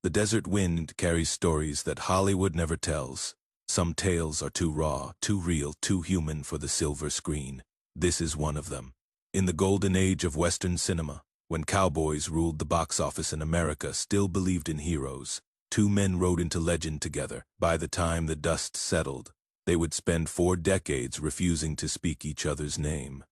The desert wind carries stories that Hollywood never tells. Some tales are too raw, too real, too human for the silver screen. This is one of them. In the golden age of Western cinema, when cowboys ruled the box office and America still believed in heroes, two men rode into legend together. By the time the dust settled, they would spend 4 decades refusing to speak each other's name.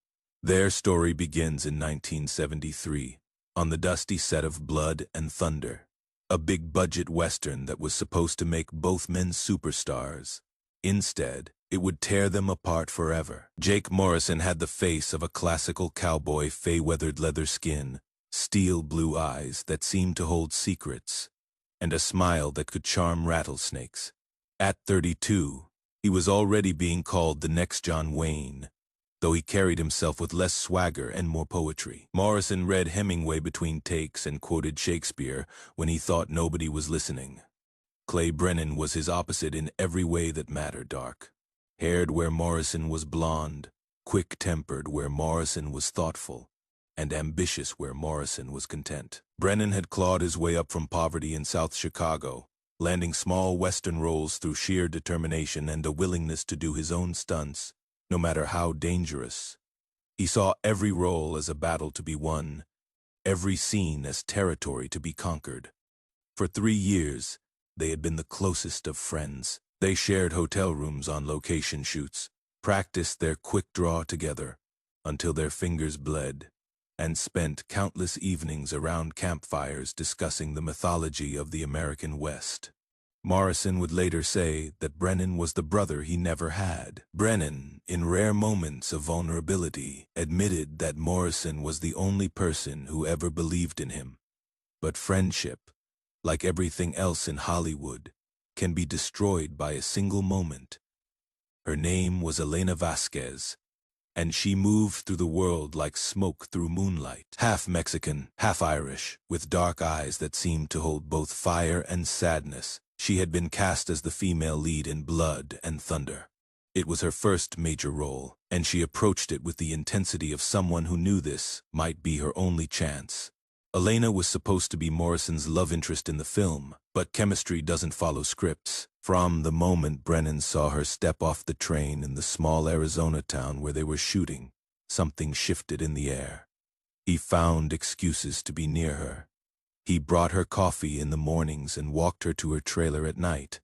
Their story begins in 1973, on the dusty set of Blood and Thunder, a big-budget Western that was supposed to make both men superstars. Instead, it would tear them apart forever. Jake Morrison had the face of a classical cowboy, fey-weathered leather skin, steel blue eyes that seemed to hold secrets, and a smile that could charm rattlesnakes. At 32, he was already being called the next John Wayne, though he carried himself with less swagger and more poetry. Morrison read Hemingway between takes and quoted Shakespeare when he thought nobody was listening. Clay Brennan was his opposite in every way that mattered. Dark-haired where Morrison was blonde, quick-tempered where Morrison was thoughtful, and ambitious where Morrison was content. Brennan had clawed his way up from poverty in South Chicago, landing small Western roles through sheer determination and a willingness to do his own stunts, no matter how dangerous. He saw every role as a battle to be won, every scene as territory to be conquered. For 3 years, they had been the closest of friends. They shared hotel rooms on location shoots, practiced their quick draw together until their fingers bled, and spent countless evenings around campfires discussing the mythology of the American West. Morrison would later say that Brennan was the brother he never had. Brennan, in rare moments of vulnerability, admitted that Morrison was the only person who ever believed in him. But friendship, like everything else in Hollywood, can be destroyed by a single moment. Her name was Elena Vasquez, and she moved through the world like smoke through moonlight. Half Mexican, half Irish, with dark eyes that seemed to hold both fire and sadness, she had been cast as the female lead in Blood and Thunder. It was her first major role, and she approached it with the intensity of someone who knew this might be her only chance. Elena was supposed to be Morrison's love interest in the film, but chemistry doesn't follow scripts. From the moment Brennan saw her step off the train in the small Arizona town where they were shooting, something shifted in the air. He found excuses to be near her. He brought her coffee in the mornings and walked her to her trailer at night.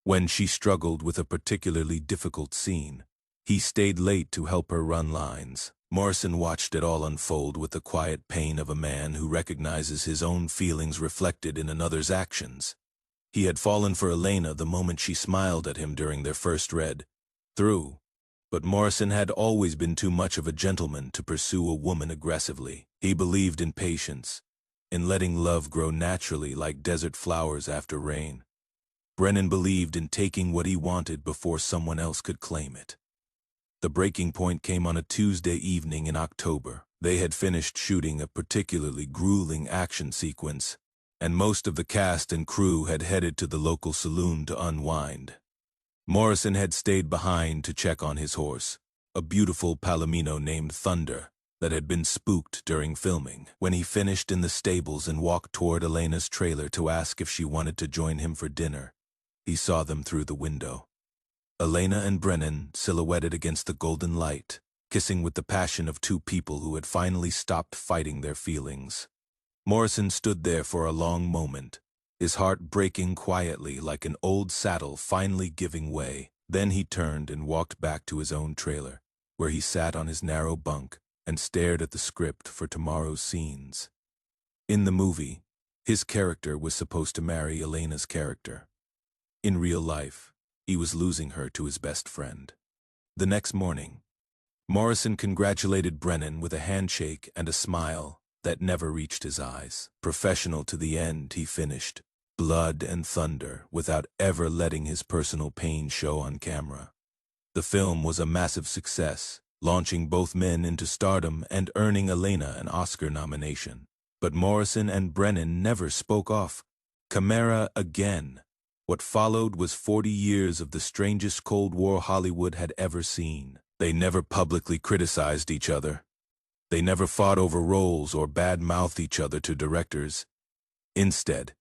When she struggled with a particularly difficult scene, he stayed late to help her run lines. Morrison watched it all unfold with the quiet pain of a man who recognizes his own feelings reflected in another's actions. He had fallen for Elena the moment she smiled at him during their first read-through, but Morrison had always been too much of a gentleman to pursue a woman aggressively. He believed in patience, in letting love grow naturally like desert flowers after rain. Brennan believed in taking what he wanted before someone else could claim it. The breaking point came on a Tuesday evening in October. They had finished shooting a particularly grueling action sequence, and most of the cast and crew had headed to the local saloon to unwind. Morrison had stayed behind to check on his horse, a beautiful Palomino named Thunder that had been spooked during filming. When he finished in the stables and walked toward Elena's trailer to ask if she wanted to join him for dinner, he saw them through the window. Elena and Brennan silhouetted against the golden light, kissing with the passion of two people who had finally stopped fighting their feelings. Morrison stood there for a long moment, his heart breaking quietly like an old saddle finally giving way. Then he turned and walked back to his own trailer, where he sat on his narrow bunk and stared at the script for tomorrow's scenes. In the movie, his character was supposed to marry Elena's character. In real life, he was losing her to his best friend. The next morning, Morrison congratulated Brennan with a handshake and a smile that never reached his eyes. Professional to the end, he finished Blood and Thunder without ever letting his personal pain show on camera. The film was a massive success, launching both men into stardom and earning Elena an Oscar nomination. But Morrison and Brennan never spoke off camera again. What followed was 40 years of the strangest Cold War Hollywood had ever seen. They never publicly criticized each other. They never fought over roles or bad-mouthed each other to directors. Instead,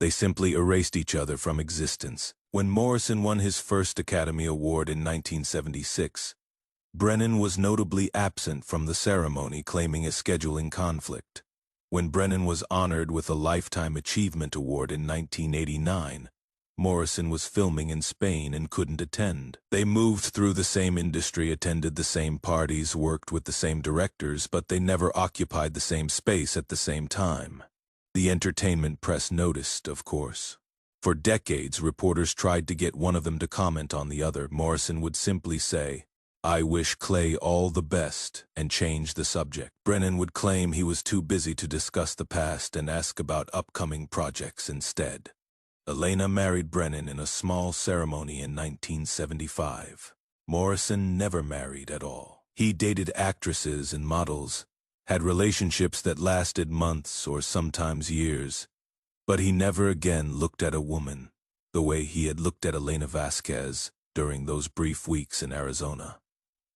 They simply erased each other from existence. When Morrison won his first Academy Award in 1976, Brennan was notably absent from the ceremony, claiming a scheduling conflict. When Brennan was honored with a Lifetime Achievement Award in 1989, Morrison was filming in Spain and couldn't attend. They moved through the same industry, attended the same parties, worked with the same directors, but they never occupied the same space at the same time. The entertainment press noticed, of course. For decades, reporters tried to get one of them to comment on the other. Morrison would simply say, "I wish Clay all the best," and change the subject. Brennan would claim he was too busy to discuss the past and ask about upcoming projects instead. Elena married Brennan in a small ceremony in 1975. Morrison never married at all. He dated actresses and models, had relationships that lasted months or sometimes years, but he never again looked at a woman the way he had looked at Elena Vasquez during those brief weeks in Arizona.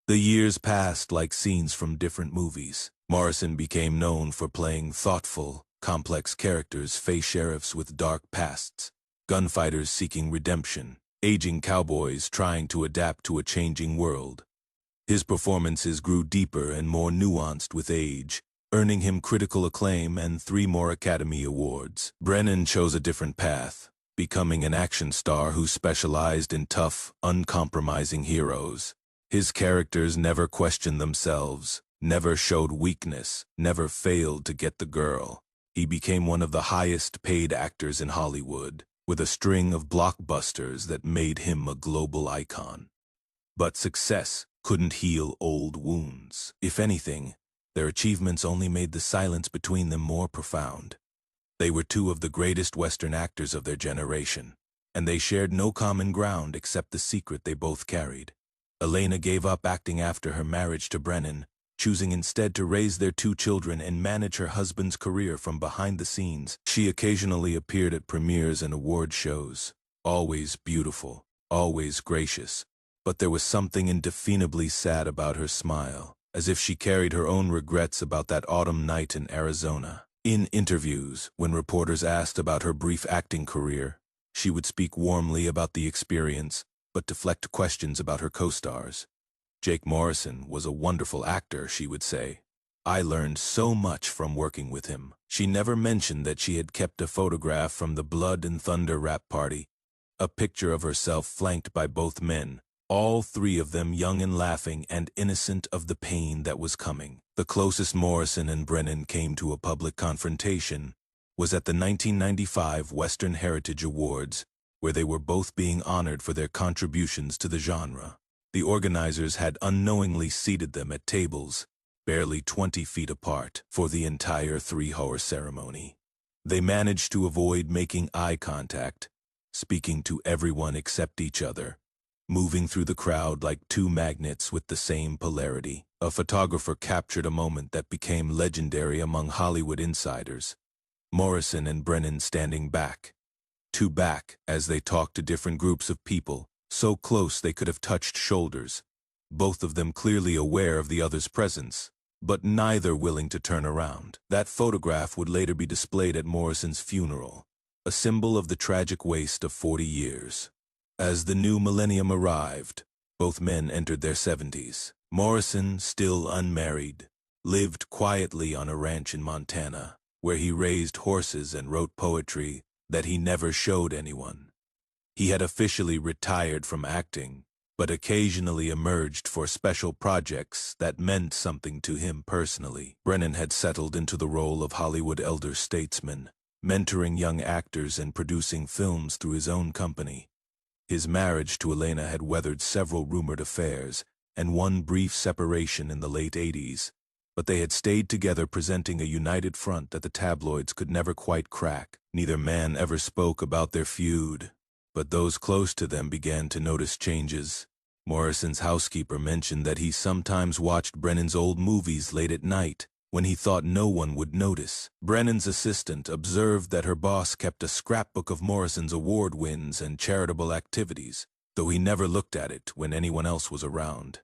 The years passed like scenes from different movies. Morrison became known for playing thoughtful, complex characters, face sheriffs with dark pasts, gunfighters seeking redemption, aging cowboys trying to adapt to a changing world. His performances grew deeper and more nuanced with age, earning him critical acclaim and 3 more Academy Awards. Brennan chose a different path, becoming an action star who specialized in tough, uncompromising heroes. His characters never questioned themselves, never showed weakness, never failed to get the girl. He became one of the highest-paid actors in Hollywood, with a string of blockbusters that made him a global icon. But success couldn't heal old wounds. If anything, their achievements only made the silence between them more profound. They were 2 of the greatest Western actors of their generation, and they shared no common ground except the secret they both carried. Elena gave up acting after her marriage to Brennan, choosing instead to raise their 2 children and manage her husband's career from behind the scenes. She occasionally appeared at premieres and award shows, always beautiful, always gracious, but there was something indefinably sad about her smile, as if she carried her own regrets about that autumn night in Arizona. In interviews, when reporters asked about her brief acting career, she would speak warmly about the experience, but deflect questions about her co-stars. "Jake Morrison was a wonderful actor," she would say. "I learned so much from working with him." She never mentioned that she had kept a photograph from the Blood and Thunder rap party, a picture of herself flanked by both men, all 3 of them young and laughing and innocent of the pain that was coming. The closest Morrison and Brennan came to a public confrontation was at the 1995 Western Heritage Awards, where they were both being honored for their contributions to the genre. The organizers had unknowingly seated them at tables, barely 20 feet apart, for the entire 3-hour ceremony. They managed to avoid making eye contact, speaking to everyone except each other, moving through the crowd like 2 magnets with the same polarity. A photographer captured a moment that became legendary among Hollywood insiders. Morrison and Brennan standing back to back as they talked to different groups of people, so close they could have touched shoulders, both of them clearly aware of the other's presence, but neither willing to turn around. That photograph would later be displayed at Morrison's funeral, a symbol of the tragic waste of 40 years. As the new millennium arrived, both men entered their 70s. Morrison, still unmarried, lived quietly on a ranch in Montana, where he raised horses and wrote poetry that he never showed anyone. He had officially retired from acting, but occasionally emerged for special projects that meant something to him personally. Brennan had settled into the role of Hollywood elder statesman, mentoring young actors and producing films through his own company. His marriage to Elena had weathered several rumored affairs and one brief separation in the late 80s, but they had stayed together, presenting a united front that the tabloids could never quite crack. Neither man ever spoke about their feud, but those close to them began to notice changes. Morrison's housekeeper mentioned that he sometimes watched Brennan's old movies late at night, when he thought no one would notice. Brennan's assistant observed that her boss kept a scrapbook of Morrison's award wins and charitable activities, though he never looked at it when anyone else was around.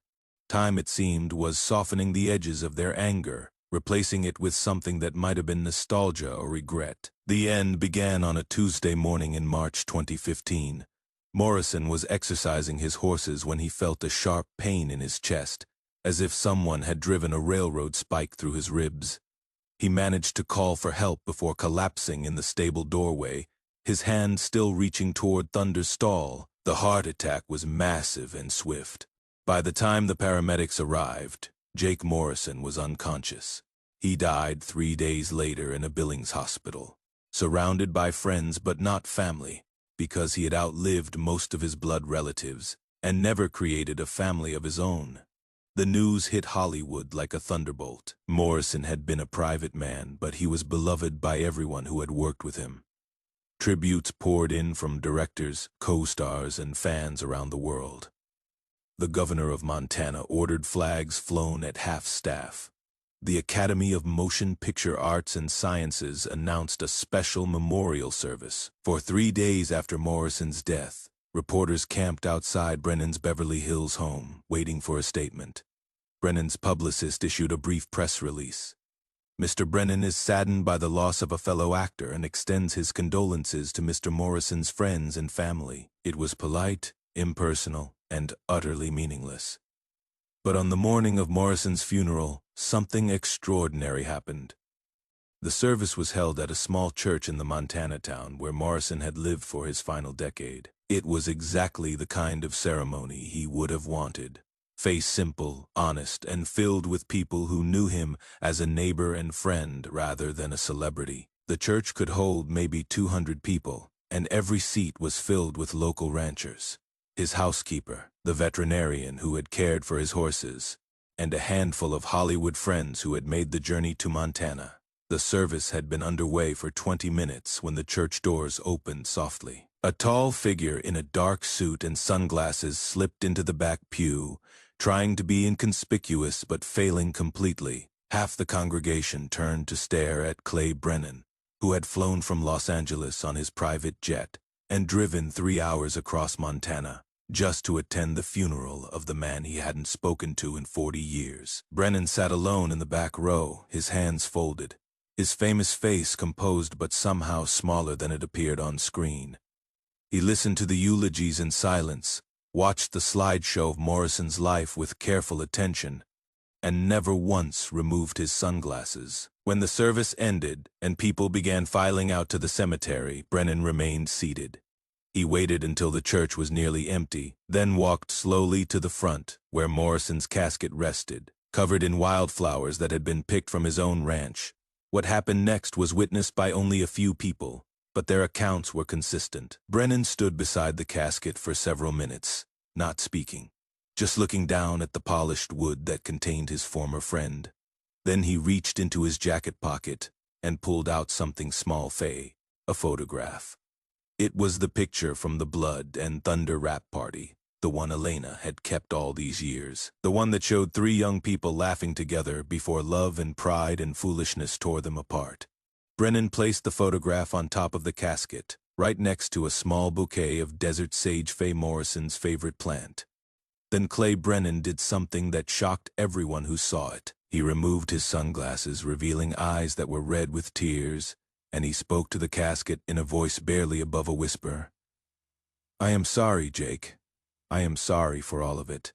Time, it seemed, was softening the edges of their anger, replacing it with something that might have been nostalgia or regret. The end began on a Tuesday morning in March 2015. Morrison was exercising his horses when he felt a sharp pain in his chest, as if someone had driven a railroad spike through his ribs. He managed to call for help before collapsing in the stable doorway, his hand still reaching toward Thunder's stall. The heart attack was massive and swift. By the time the paramedics arrived, Jake Morrison was unconscious. He died 3 days later in a Billings hospital, surrounded by friends but not family, because he had outlived most of his blood relatives and never created a family of his own. The news hit Hollywood like a thunderbolt. Morrison had been a private man, but he was beloved by everyone who had worked with him. Tributes poured in from directors, co-stars, and fans around the world. The governor of Montana ordered flags flown at half-staff. The Academy of Motion Picture Arts and Sciences announced a special memorial service. For 3 days after Morrison's death, reporters camped outside Brennan's Beverly Hills home, waiting for a statement. Brennan's publicist issued a brief press release. Mr. Brennan is saddened by the loss of a fellow actor and extends his condolences to Mr. Morrison's friends and family. It was polite, impersonal, and utterly meaningless. But on the morning of Morrison's funeral, something extraordinary happened. The service was held at a small church in the Montana town where Morrison had lived for his final decade. It was exactly the kind of ceremony he would have wanted. Face simple, honest, and filled with people who knew him as a neighbor and friend rather than a celebrity. The church could hold maybe 200 people, and every seat was filled with local ranchers. His housekeeper, the veterinarian who had cared for his horses, and a handful of Hollywood friends who had made the journey to Montana. The service had been underway for 20 minutes when the church doors opened softly. A tall figure in a dark suit and sunglasses slipped into the back pew, trying to be inconspicuous but failing completely. Half the congregation turned to stare at Clay Brennan, who had flown from Los Angeles on his private jet and driven 3 hours across Montana just to attend the funeral of the man he hadn't spoken to in 40 years. Brennan sat alone in the back row, his hands folded, his famous face composed but somehow smaller than it appeared on screen. He listened to the eulogies in silence, watched the slideshow of Morrison's life with careful attention, and never once removed his sunglasses. When the service ended and people began filing out to the cemetery, Brennan remained seated. He waited until the church was nearly empty, then walked slowly to the front, where Morrison's casket rested, covered in wildflowers that had been picked from his own ranch. What happened next was witnessed by only a few people, but their accounts were consistent. Brennan stood beside the casket for several minutes, not speaking, just looking down at the polished wood that contained his former friend. Then he reached into his jacket pocket and pulled out something small, a photograph. It was the picture from the Blood and Thunder rap party, the one Elena had kept all these years, the one that showed 3 young people laughing together before love and pride and foolishness tore them apart. Brennan placed the photograph on top of the casket, right next to a small bouquet of desert sage, Faye Morrison's favorite plant. Then Clay Brennan did something that shocked everyone who saw it. He removed his sunglasses, revealing eyes that were red with tears, and he spoke to the casket in a voice barely above a whisper. "I am sorry, Jake. I am sorry for all of it.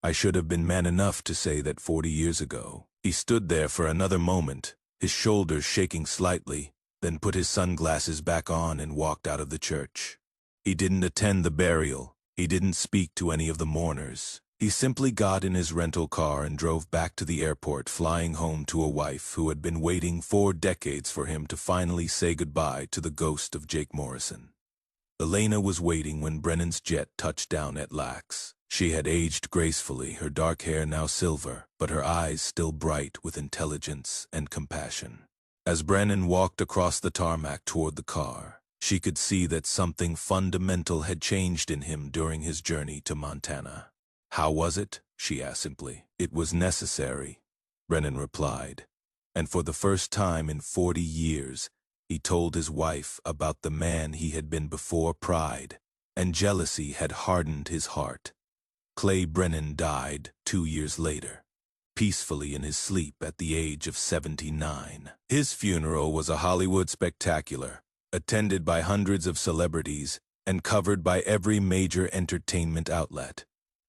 I should have been man enough to say that 40 years ago." He stood there for another moment, his shoulders shaking slightly, then put his sunglasses back on and walked out of the church. He didn't attend the burial. He didn't speak to any of the mourners. He simply got in his rental car and drove back to the airport, flying home to a wife who had been waiting 4 decades for him to finally say goodbye to the ghost of Jake Morrison. Elena was waiting when Brennan's jet touched down at Lax. She had aged gracefully, her dark hair now silver, but her eyes still bright with intelligence and compassion. As Brennan walked across the tarmac toward the car, she could see that something fundamental had changed in him during his journey to Montana. "How was it?" she asked simply. "It was necessary," Brennan replied. And for the first time in 40 years, he told his wife about the man he had been before pride, and jealousy had hardened his heart. Clay Brennan died 2 years later. peacefully in his sleep at the age of 79. His funeral was a Hollywood spectacular, attended by hundreds of celebrities and covered by every major entertainment outlet.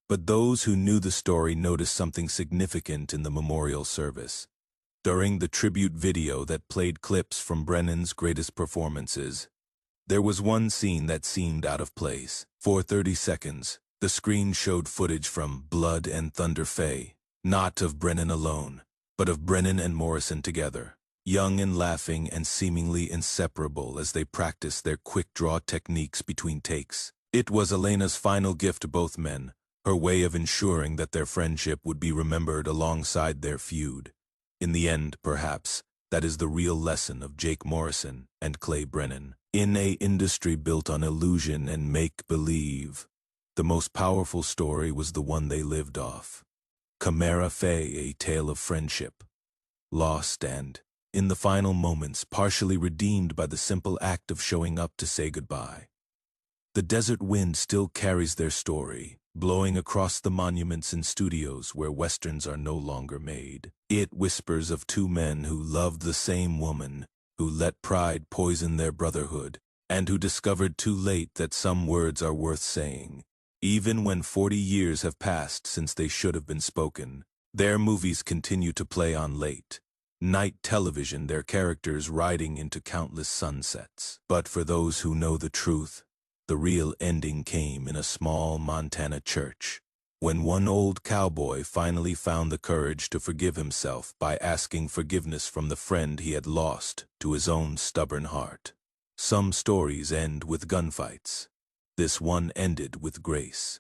But those who knew the story noticed something significant in the memorial service. During the tribute video that played clips from Brennan's greatest performances, there was one scene that seemed out of place. For 30 seconds, the screen showed footage from Blood and Thunder Faye, not of Brennan alone, but of Brennan and Morrison together, young and laughing and seemingly inseparable as they practiced their quick-draw techniques between takes. It was Elena's final gift to both men, her way of ensuring that their friendship would be remembered alongside their feud. In the end, perhaps, that is the real lesson of Jake Morrison and Clay Brennan. In an industry built on illusion and make-believe, the most powerful story was the one they lived off. Camara Faye, a tale of friendship, lost and, in the final moments, partially redeemed by the simple act of showing up to say goodbye. The desert wind still carries their story, blowing across the monuments and studios where westerns are no longer made. It whispers of two men who loved the same woman, who let pride poison their brotherhood, and who discovered too late that some words are worth saying. Even when 40 years have passed since they should have been spoken, their movies continue to play on late night television, their characters riding into countless sunsets. But for those who know the truth, the real ending came in a small Montana church, when one old cowboy finally found the courage to forgive himself by asking forgiveness from the friend he had lost to his own stubborn heart. Some stories end with gunfights. This one ended with grace.